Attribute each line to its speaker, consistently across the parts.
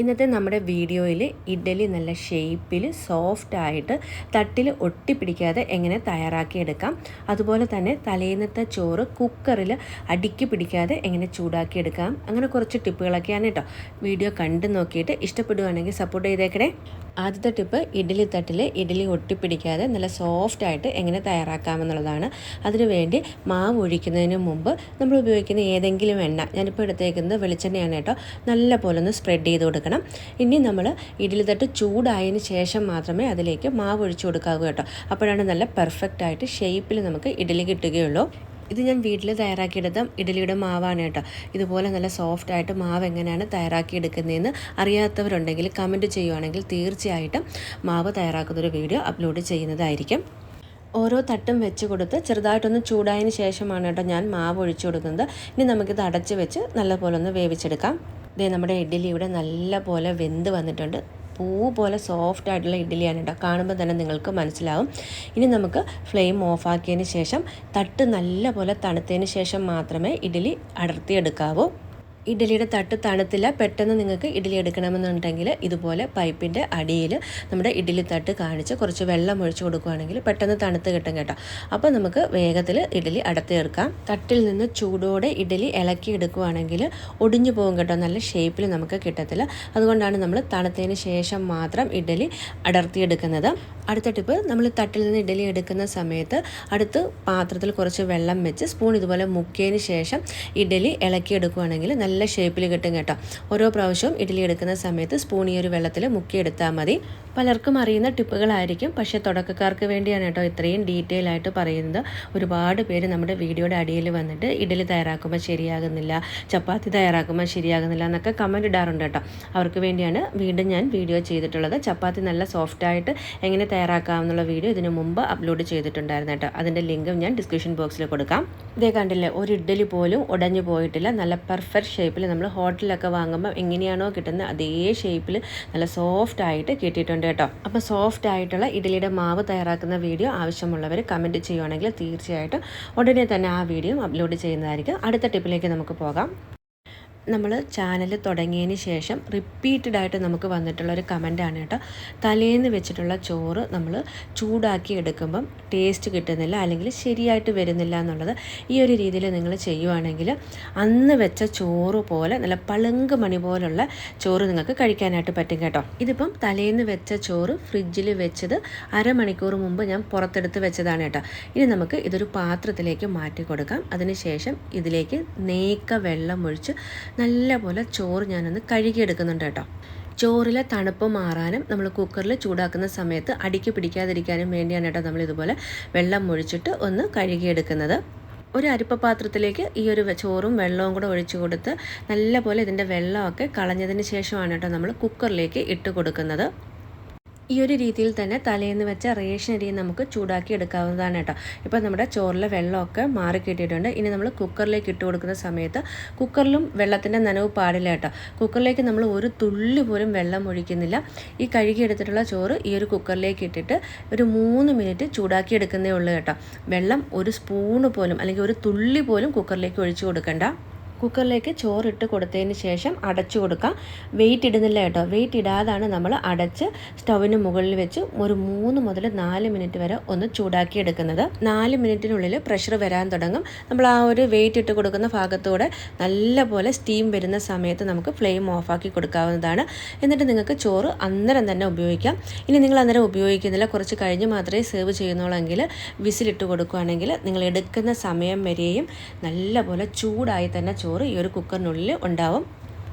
Speaker 1: ഇന്നത്തെ നമ്മുടെ വീഡിയോയിൽ ഇഡ്ഡലി നല്ല ഷേപ്പിൽ സോഫ്റ്റായിട്ട് തട്ടിൽ ഒട്ടിപ്പിടിക്കാതെ എങ്ങനെ തയ്യാറാക്കിയെടുക്കാം, അതുപോലെ തന്നെ തലേന്നത്തെ ചോറ് കുക്കറിൽ അടുക്കി പിടിക്കാതെ എങ്ങനെ ചൂടാക്കിയെടുക്കാം, അങ്ങനെ കുറച്ച് ടിപ്പുകളൊക്കെയാണ് കേട്ടോ. വീഡിയോ കണ്ടു നോക്കിയിട്ട് ഇഷ്ടപ്പെടുകയാണെങ്കിൽ സപ്പോർട്ട് ചെയ്തേക്കണേ. ആദ്യത്തെ ടിപ്പ്, ഇഡ്ഡലി തട്ടിൽ ഇഡ്ഡലി ഒട്ടിപ്പിടിക്കാതെ നല്ല സോഫ്റ്റായിട്ട് എങ്ങനെ തയ്യാറാക്കാമെന്നുള്ളതാണ്. അതിനുവേണ്ടി മാവ് ഒഴിക്കുന്നതിന് മുമ്പ് നമ്മൾ ഉപയോഗിക്കുന്ന ഏതെങ്കിലും എണ്ണ, ഞാനിപ്പോൾ എടുത്തേക്കുന്നത് വെളിച്ചെണ്ണയാണ് കേട്ടോ, നല്ല പോലെ ഒന്ന് സ്പ്രെഡ് ചെയ്ത് കൊടുക്കണം. ഇനി നമ്മൾ ഇഡ്ഡലി തട്ട് ചൂടായതിന് ശേഷം മാത്രമേ അതിലേക്ക് മാവ് ഒഴിച്ചു കൊടുക്കാവൂ കേട്ടോ. അപ്പോഴാണ് നല്ല പെർഫെക്റ്റ് ആയിട്ട് ഷേപ്പിൽ നമുക്ക് ഇഡ്ഡലി കിട്ടുകയുള്ളൂ. ഇത് ഞാൻ വീട്ടിൽ തയ്യാറാക്കിയെടുത്ത ഇഡ്ഡലിയുടെ മാവാണ് കേട്ടോ. ഇതുപോലെ നല്ല സോഫ്റ്റായിട്ട് മാവ് എങ്ങനെയാണ് തയ്യാറാക്കിയെടുക്കുന്നതെന്ന് അറിയാത്തവരുണ്ടെങ്കിൽ കമൻറ്റ് ചെയ്യുവാണെങ്കിൽ തീർച്ചയായിട്ടും മാവ് തയ്യാറാക്കുന്നൊരു വീഡിയോ അപ്ലോഡ് ചെയ്യുന്നതായിരിക്കും. ഓരോ തട്ടും വെച്ച് കൊടുത്ത് ചെറുതായിട്ടൊന്ന് ചൂടായതിന് ശേഷമാണ് കേട്ടോ ഞാൻ മാവ് ഒഴിച്ചു കൊടുക്കുന്നത്. ഇനി നമുക്കിത് അടച്ച് വെച്ച് നല്ലപോലെ ഒന്ന് വേവിച്ചെടുക്കാം. ഇതേ നമ്മുടെ ഇഡ്ഡലി ഇവിടെ നല്ല പോലെ വെന്ത് വന്നിട്ടുണ്ട്. പൂ പോലെ സോഫ്റ്റ് ആയിട്ടുള്ള ഇഡ്ഡലിയാണ് കേട്ടോ, കാണുമ്പോൾ തന്നെ നിങ്ങൾക്ക് മനസ്സിലാവും. ഇനി നമുക്ക് ഫ്ലെയിം ഓഫാക്കിയതിന് ശേഷം തട്ട് നല്ല പോലെ തണുത്തതിന് ശേഷം മാത്രമേ ഇഡ്ഡലി അടർത്തിയെടുക്കാവൂ. ഇഡ്ഡലിയുടെ തട്ട് തണുത്തില്ല, പെട്ടെന്ന് നിങ്ങൾക്ക് ഇഡ്ഡലി എടുക്കണമെന്നുണ്ടെങ്കിൽ ഇതുപോലെ പൈപ്പിൻ്റെ അടിയിൽ നമ്മുടെ ഇഡ്ഡലി തട്ട് കാണിച്ച് കുറച്ച് വെള്ളം ഒഴിച്ച് കൊടുക്കുകയാണെങ്കിൽ പെട്ടെന്ന് തണുത്ത് കിട്ടും കേട്ടോ. അപ്പോൾ നമുക്ക് വേഗത്തിൽ ഇഡ്ഡലി അടർത്തിയെടുക്കാം. തട്ടിൽ നിന്ന് ചൂടോടെ ഇഡ്ഡലി ഇളക്കി എടുക്കുകയാണെങ്കിൽ ഒടിഞ്ഞു പോകും കേട്ടോ, നല്ല ഷേപ്പിൽ നമുക്ക് കിട്ടത്തില്ല. അതുകൊണ്ടാണ് നമ്മൾ തണുത്തതിന് ശേഷം മാത്രം ഇഡ്ഡലി അടർത്തിയെടുക്കുന്നത്. അടുത്ത ടിപ്പ്, നമ്മൾ തട്ടിൽ നിന്ന് ഇഡ്ഡലി എടുക്കുന്ന സമയത്ത് അടുത്ത് പാത്രത്തിൽ കുറച്ച് വെള്ളം വെച്ച് സ്പൂൺ ഇതുപോലെ മുക്കിയതിന് ശേഷം ഇഡ്ഡലി ഇളക്കിയെടുക്കുകയാണെങ്കിൽ നല്ല ഷേപ്പിൽ കിട്ടും കേട്ടോ. ഓരോ പ്രാവശ്യവും ഇഡ്ഡലി എടുക്കുന്ന സമയത്ത് സ്പൂൺ ഈ ഒരു വെള്ളത്തിൽ മുക്കിയെടുത്താൽ മതി. പലർക്കും അറിയുന്ന ടിപ്പുകളായിരിക്കും, പക്ഷേ തുടക്കക്കാർക്ക് വേണ്ടിയാണ് കേട്ടോ ഇത്രയും ഡീറ്റെയിൽ ആയിട്ട് പറയുന്നത്. ഒരുപാട് പേര് നമ്മുടെ വീഡിയോയുടെ അടിയിൽ വന്നിട്ട് ഇഡ്ഡലി തയ്യാറാക്കുമ്പോൾ ശരിയാകുന്നില്ല, ചപ്പാത്തി തയ്യാറാക്കുമ്പോൾ ശരിയാകുന്നില്ല എന്നൊക്കെ കമൻറ്റ് ഇടാറുണ്ട് കേട്ടോ. അവർക്ക് വേണ്ടിയാണ് വീണ്ടും ഞാൻ വീഡിയോ ചെയ്തിട്ടുള്ളത്. ചപ്പാത്തി നല്ല സോഫ്റ്റായിട്ട് എങ്ങനെ തയ്യാറാക്കാമെന്നുള്ള വീഡിയോ ഇതിനു മുമ്പ് അപ്ലോഡ് ചെയ്തിട്ടുണ്ടായിരുന്നു കേട്ടോ. അതിൻ്റെ ലിങ്കും ഞാൻ ഡിസ്ക്രിപ്ഷൻ ബോക്സിൽ കൊടുക്കാം. ഇതേ കണ്ടില്ലേ, ഒരു ഇഡ്ഡലി പോലും ഉടഞ്ഞു പോയിട്ടില്ല. നല്ല പെർഫെക്റ്റ് ഷേപ്പിൽ നമ്മൾ ഹോട്ടലിലൊക്കെ വാങ്ങുമ്പോൾ എങ്ങനെയാണോ കിട്ടുന്നത് അതേ ഷേപ്പിൽ നല്ല സോഫ്റ്റ് ആയിട്ട് കിട്ടിയിട്ടുണ്ട് കേട്ടോ. അപ്പോൾ സോഫ്റ്റ് ആയിട്ടുള്ള ഇഡ്ഡലിയുടെ മാവ് തയ്യാറാക്കുന്ന വീഡിയോ ആവശ്യമുള്ളവർ കമൻറ്റ് ചെയ്യുവാണെങ്കിൽ തീർച്ചയായിട്ടും ഉടനെ തന്നെ ആ വീഡിയോ അപ്ലോഡ് ചെയ്യുന്നതായിരിക്കും. അടുത്ത ടിപ്പിലേക്ക് നമുക്ക് പോകാം. നമ്മൾ ചാനൽ തുടങ്ങിയതിന് ശേഷം റിപ്പീറ്റഡായിട്ട് നമുക്ക് വന്നിട്ടുള്ളൊരു കമൻറ്റാണ് കേട്ടോ, തലേന്ന് വെച്ചിട്ടുള്ള ചോറ് നമ്മൾ ചൂടാക്കി എടുക്കുമ്പം ടേസ്റ്റ് കിട്ടുന്നില്ല അല്ലെങ്കിൽ ശരിയായിട്ട് വരുന്നില്ല എന്നുള്ളത്. ഈ ഒരു രീതിയിൽ നിങ്ങൾ ചെയ്യുവാണെങ്കിൽ അന്ന് വെച്ച ചോറ് പോലെ നല്ല പളുങ്ക് മണി പോലുള്ള ചോറ് നിങ്ങൾക്ക് കഴിക്കാനായിട്ട് പറ്റും കേട്ടോ. ഇതിപ്പം തലേന്ന് വെച്ച ചോറ് ഫ്രിഡ്ജിൽ വെച്ചത് അരമണിക്കൂർ മുമ്പ് ഞാൻ പുറത്തെടുത്ത് വെച്ചതാണ് കേട്ടോ. ഇനി നമുക്ക് ഇതൊരു പാത്രത്തിലേക്ക് മാറ്റി കൊടുക്കാം. അതിനുശേഷം ഇതിലേക്ക് നേക്ക വെള്ളം ഒഴിച്ച് നല്ല പോലെ ചോറ് ഞാനൊന്ന് കഴുകിയെടുക്കുന്നുണ്ട് കേട്ടോ. ചോറിലെ തണുപ്പ് മാറാനും നമ്മൾ കുക്കറിൽ ചൂടാക്കുന്ന സമയത്ത് അടിക്ക് പിടിക്കാതിരിക്കാനും വേണ്ടിയാണ് കേട്ടോ നമ്മളിതുപോലെ വെള്ളം ഒഴിച്ചിട്ട് ഒന്ന് കഴുകിയെടുക്കുന്നത്. ഒരു അരിപ്പ പാത്രത്തിലേക്ക് ഈ ഒരു ചോറും വെള്ളവും കൂടെ ഒഴിച്ചു കൊടുത്ത് നല്ല പോലെ ഇതിൻ്റെ വെള്ളമൊക്കെ കളഞ്ഞതിന് ശേഷമാണ് കേട്ടോ നമ്മൾ കുക്കറിലേക്ക് ഇട്ട് കൊടുക്കുന്നത്. ഈ ഒരു രീതിയിൽ തന്നെ തലേന്ന് വെച്ച റേഷൻ അരി നമുക്ക് ചൂടാക്കി എടുക്കാവുന്നതാണ് കേട്ടോ. ഇപ്പോൾ നമ്മുടെ ചോറിലെ വെള്ളമൊക്കെ മാറി കിട്ടിയിട്ടുണ്ട്. ഇനി നമ്മൾ കുക്കറിലേക്ക് ഇട്ട് കൊടുക്കുന്ന സമയത്ത് കുക്കറിലും വെള്ളത്തിൻ്റെ നനവ് പാടില്ല കേട്ടോ. കുക്കറിലേക്ക് നമ്മൾ ഒരു തുള്ളി പോലും വെള്ളം ഒഴിക്കുന്നില്ല. ഈ കഴുകിയെടുത്തിട്ടുള്ള ചോറ് ഈ ഒരു കുക്കറിലേക്ക് ഇട്ടിട്ട് ഒരു 3 മിനിറ്റ് ചൂടാക്കി എടുക്കുന്നേ ഉള്ളൂ കേട്ടോ. വെള്ളം ഒരു സ്പൂണ് പോലും അല്ലെങ്കിൽ ഒരു തുള്ളി പോലും കുക്കറിലേക്ക് ഒഴിച്ചു കൊടുക്കണ്ട. കുക്കറിലേക്ക് ചോറിട്ട് കൊടുത്തതിന് ശേഷം അടച്ചു കൊടുക്കാം. വെയിറ്റ് ഇടുന്നില്ല കേട്ടോ. വെയിറ്റ് ഇടാതാണ് നമ്മൾ അടച്ച് സ്റ്റൗവിന് മുകളിൽ വെച്ച് ഒരു 3 മുതൽ 4 മിനിറ്റ് വരെ ഒന്ന് ചൂടാക്കി എടുക്കുന്നത്. 4 മിനിറ്റിനുള്ളിൽ പ്രഷർ വരാൻ തുടങ്ങും. നമ്മൾ ആ ഒരു വെയിറ്റ് ഇട്ട് കൊടുക്കുന്ന ഭാഗത്തൂടെ നല്ല പോലെ സ്റ്റീം വരുന്ന സമയത്ത് നമുക്ക് ഫ്ലെയിം ഓഫാക്കി കൊടുക്കാവുന്നതാണ്. എന്നിട്ട് നിങ്ങൾക്ക് ചോറ് അന്നേരം തന്നെ ഉപയോഗിക്കാം. ഇനി നിങ്ങൾ അന്നേരം ഉപയോഗിക്കുന്നില്ല, കുറച്ച് കഴിഞ്ഞ് മാത്രമേ സെർവ് ചെയ്യുന്നുള്ളെങ്കിൽ വിസിലിട്ട് കൊടുക്കുകയാണെങ്കിൽ നിങ്ങൾ എടുക്കുന്ന സമയം വരെയും നല്ല പോലെ ചൂടായി തന്നെ ചോറ് ഈ ഒരു കുക്കറിനുള്ളിൽ ഉണ്ടാവും.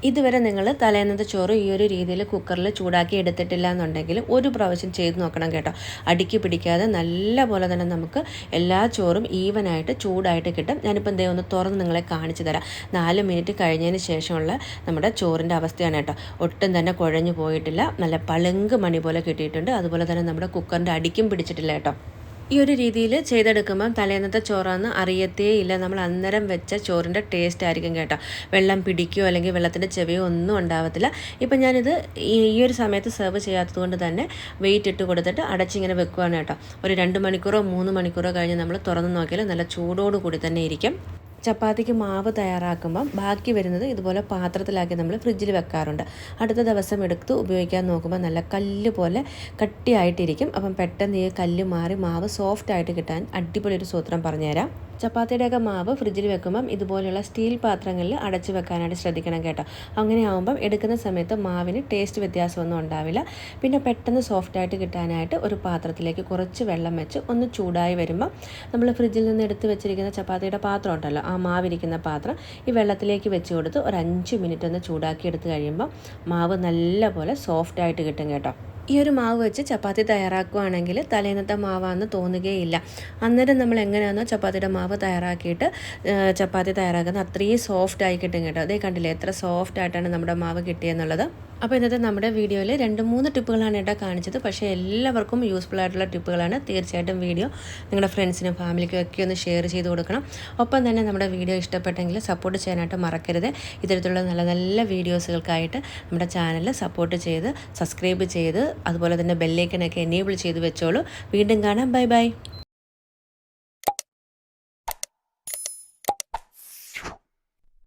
Speaker 1: ഇതുവരെ നിങ്ങൾ തലേന്നത്തെ ചോറ് ഈ ഒരു രീതിയിൽ കുക്കറിൽ ചൂടാക്കി എടുത്തിട്ടില്ല എന്നുണ്ടെങ്കിൽ ഒരു പ്രാവശ്യം ചെയ്ത് നോക്കണം കേട്ടോ. അടുക്കി പിടിക്കാതെ നല്ല പോലെ തന്നെ നമുക്ക് എല്ലാ ചോറും ഈവനായിട്ട് ചൂടായിട്ട് കിട്ടും. ഞാനിപ്പോൾ എന്തേ ഒന്ന് തുറന്ന് നിങ്ങളെ കാണിച്ചു തരാം. 4 മിനിറ്റ് കഴിഞ്ഞതിന് ശേഷമുള്ള നമ്മുടെ ചോറിൻ്റെ അവസ്ഥയാണ് കേട്ടോ. ഒട്ടും തന്നെ കുഴഞ്ഞു പോയിട്ടില്ല, നല്ല പളുങ്ക് മണി പോലെ കിട്ടിയിട്ടുണ്ട്. അതുപോലെ തന്നെ നമ്മുടെ കുക്കറിൻ്റെ അടിക്കും പിടിച്ചിട്ടില്ല കേട്ടോ. ഈ ഒരു രീതിയിൽ ചെയ്തെടുക്കുമ്പം തലേന്നത്തെ ചോറാന്ന് അറിയത്തേ ഇല്ല. നമ്മൾ അന്നേരം വെച്ച ചോറിൻ്റെ ടേസ്റ്റ് ആയിരിക്കും കേട്ടോ. വെള്ളം പിടിക്കുകയോ അല്ലെങ്കിൽ വെള്ളത്തിൻ്റെ ചെവിയോ ഒന്നും ഉണ്ടാവത്തില്ല. ഇപ്പം ഞാനിത് ഈ ഒരു സമയത്ത് സെർവ് ചെയ്യാത്തത് കൊണ്ട് തന്നെ വെയിറ്റ് ഇട്ട് കൊടുത്തിട്ട് അടച്ചിങ്ങനെ വെക്കുകയാണ് കേട്ടോ. ഒരു 2 മണിക്കൂറോ 3 മണിക്കൂറോ കഴിഞ്ഞ് നമ്മൾ തുറന്ന് നോക്കിയാൽ നല്ല ചൂടോട് കൂടി തന്നെ ഇരിക്കും. ചപ്പാത്തിക്ക് മാവ് തയ്യാറാക്കുമ്പം ബാക്കി വരുന്നത് ഇതുപോലെ പാത്രത്തിലാക്കി നമ്മൾ ഫ്രിഡ്ജിൽ വെക്കാറുണ്ട്. അടുത്ത ദിവസം എടുത്ത് ഉപയോഗിക്കാൻ നോക്കുമ്പോൾ നല്ല കല്ല് പോലെ കട്ടിയായിട്ടിരിക്കും. അപ്പം പെട്ടെന്ന് ഈ കല്ല് മാറി മാവ് സോഫ്റ്റ് ആയിട്ട് കിട്ടാൻ അടിപൊളി ഒരു സൂത്രം പറഞ്ഞുതരാം. ചപ്പാത്തിയുടെയൊക്കെ മാവ് ഫ്രിഡ്ജിൽ വെക്കുമ്പം ഇതുപോലെയുള്ള സ്റ്റീൽ പാത്രങ്ങളിൽ അടച്ചു വെക്കാനായിട്ട് ശ്രദ്ധിക്കണം കേട്ടോ. അങ്ങനെ ആകുമ്പം എടുക്കുന്ന സമയത്ത് മാവിന് ടേസ്റ്റ് വ്യത്യാസമൊന്നും ഉണ്ടാവില്ല. പിന്നെ പെട്ടെന്ന് സോഫ്റ്റായിട്ട് കിട്ടാനായിട്ട് ഒരു പാത്രത്തിലേക്ക് കുറച്ച് വെള്ളം വെച്ച് ഒന്ന് ചൂടായി വരുമ്പം നമ്മൾ ഫ്രിഡ്ജിൽ നിന്ന് എടുത്ത് വെച്ചിരിക്കുന്ന ചപ്പാത്തിയുടെ പാത്രം ഉണ്ടല്ലോ, ആ മാവിരിക്കുന്ന പാത്രം ഈ വെള്ളത്തിലേക്ക് വെച്ച് കൊടുത്ത് ഒരു 5 മിനിറ്റ് ഒന്ന് ചൂടാക്കി എടുത്ത് കഴിയുമ്പോൾ മാവ് നല്ലപോലെ സോഫ്റ്റായിട്ട് കിട്ടും കേട്ടോ. ഈ ഒരു മാവ് വെച്ച് ചപ്പാത്തി തയ്യാറാക്കുകയാണെങ്കിൽ തലേന്നത്തെ മാവാണെന്ന് തോന്നുകയില്ല. അന്നേരം നമ്മൾ എങ്ങനെയാണോ ചപ്പാത്തിയുടെ മാവ് തയ്യാറാക്കിയിട്ട് ചപ്പാത്തി തയ്യാറാക്കുന്നത് അത്രയും സോഫ്റ്റായി കിട്ടും കേട്ടോ. അതേ കണ്ടില്ലേ എത്ര സോഫ്റ്റായിട്ടാണ് നമ്മുടെ മാവ് കിട്ടിയെന്നുള്ളത്. അപ്പോൾ ഇന്നത്തെ നമ്മുടെ വീഡിയോയിൽ 2-3 ടിപ്പുകളാണ് കേട്ടോ കാണിച്ചത്. പക്ഷേ എല്ലാവർക്കും യൂസ്ഫുൾ ആയിട്ടുള്ള ടിപ്പുകളാണ്. തീർച്ചയായിട്ടും വീഡിയോ നിങ്ങളുടെ ഫ്രണ്ട്സിനും ഫാമിലിക്കും ഒക്കെ ഒന്ന് ഷെയർ ചെയ്ത് കൊടുക്കണം. ഒപ്പം തന്നെ നമ്മുടെ വീഡിയോ ഇഷ്ടപ്പെട്ടെങ്കിൽ സപ്പോർട്ട് ചെയ്യാനായിട്ട് മറക്കരുത്. ഇത്തരത്തിലുള്ള നല്ല നല്ല വീഡിയോസുകൾക്കായിട്ട് നമ്മുടെ ചാനൽ സപ്പോർട്ട് ചെയ്ത് സബ്സ്ക്രൈബ് ചെയ്ത് അതുപോലെ തന്നെ ബെല്ലൈക്കനൊക്കെ എനേബിൾ ചെയ്ത് വെച്ചോളൂ. വീണ്ടും കാണാം. Bye bye.